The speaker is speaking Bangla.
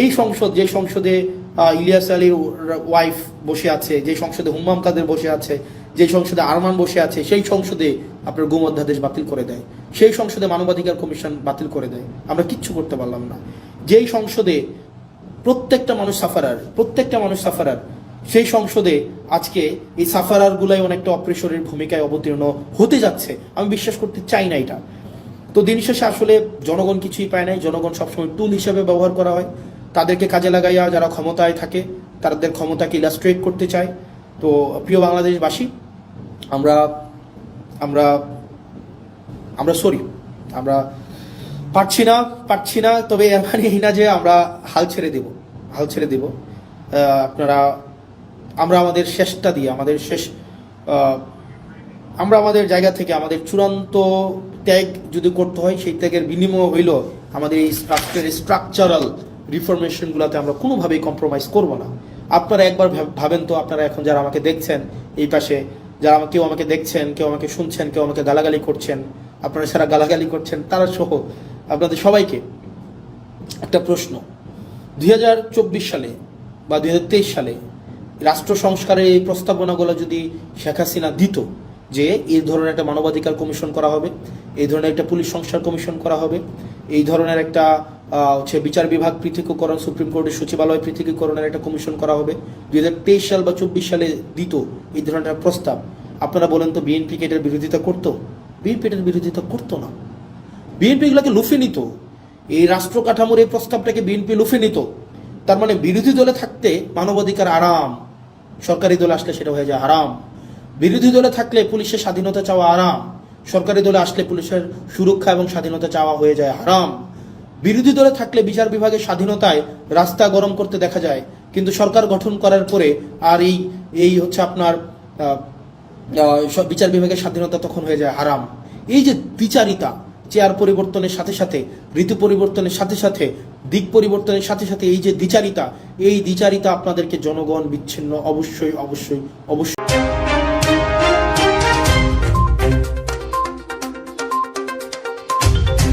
এই সংসদ, যে সংসদে ইলিয়াস আলীর ওয়াইফ বসে আছে, যে সংসদে হুম্মাম কাদের বসে আছে, যে সংসদে আরমান বসে আছে, সেই সংসদে আপনার গুম অধ্যাদেশ বাতিল করে দেয়, সেই সংসদে মানবাধিকার কমিশন বাতিল করে দেয়, আমরা কিচ্ছু করতে পারলাম না। যেই সংসদে প্রত্যেকটা মানুষ সাফারার, সেই সংসদে আজকে এই সাফারারগুলাই অনেকটা অপ্রেশরের ভূমিকায় অবতীর্ণ হতে যাচ্ছে। আমি বিশ্বাস করতে চাই না এটা। তো দিন শেষে আসলে জনগণ কিছুই পায় নাই, জনগণ সবসময় টুল হিসেবে ব্যবহার করা হয়, তাদেরকে কাজে লাগাইয়া যারা ক্ষমতায় থাকে তাদের ক্ষমতাকে ইলাস্ট্রেট করতে চায়। তো প্রিয় বাংলাদেশবাসী, আমরা আমরা আমরা সরি, আমরা পারছি না, তবে এর মানে এই না যে আমরা হাল ছেড়ে দেব। আপনারা, আমরা আমাদের শেষটা দিয়ে, আমরা আমাদের জায়গা থেকে আমাদের চূড়ান্ত ত্যাগ যদি করতে হয়, সেই ত্যাগের বিনিময় হইল আমাদের এই স্ট্রাকচারাল রিফরমেশনগুলোতে আমরা কোনোভাবেই কম্প্রোমাইজ করব না। আপনারা একবার ভাবেন তো, আপনারা এখন যারা আমাকে দেখছেন, এই পাশে যারা কেউ আমাকে দেখছেন, কেউ আমাকে শুনছেন, কেউ আমাকে গালাগালি করছেন, আপনারা যারা গালাগালি করছেন তারা সহ আপনাদের সবাইকে একটা প্রশ্ন। 2024 সালে বা 2023 সালে রাষ্ট্র সংস্কারের এই প্রস্তাবনাগুলো যদি শেখ হাসিনা দিত, যে এই ধরনের একটা মানবাধিকার কমিশন করা হবে, এই ধরনের একটা পুলিশ সংস্কার কমিশন করা হবে, এই ধরনের একটা বিচার বিভাগ পৃথকীকরণ, সুপ্রিম কোর্টের সচিবালয় পৃথকীকরণের একটা কমিশন করা হবে, 2023 সাল বা 24 সালে দিত এই ধরনের একটা প্রস্তাব, আপনারা বলেন তো বিএনপি এটার বিরোধিতা করতো? বিএনপি এটার বিরোধিতা করতো না। বিএনপি এগুলোকে লুফে নিত, এই রাষ্ট্র কাঠামোর এই প্রস্তাবটাকে বিএনপি লুফে নিত। তার মানে বিরোধী দলে থাকতে মানবাধিকার আরাম, সরকারি দলে আসলে সেটা হয়ে যায় হারাম। বিরোধী দলে থাকলে পুলিশের স্বাধীনতা চাওয়া আরাম, সরকারি দলে আসলে পুলিশের সুরক্ষা এবং স্বাধীনতা চাওয়া হয়ে যায় হারাম। বিরোধী দলে থাকলে বিচার বিভাগের স্বাধীনতায় রাস্তা গরম করতে দেখা যায়, কিন্তু সরকার গঠন করার পরে আর এই হচ্ছে আপনার বিচার বিভাগের স্বাধীনতা তখন হয়ে যায় হারাম। এই যে দ্বিচারিতা, চেয়ার পরিবর্তনের সাথে সাথে, ঋতু পরিবর্তনের সাথে সাথে, দিক পরিবর্তনের সাথে সাথে এই যে দ্বিচারিতা, এই দ্বিচারিতা আপনাদেরকে জনগণ বিচ্ছিন্ন অবশ্যই।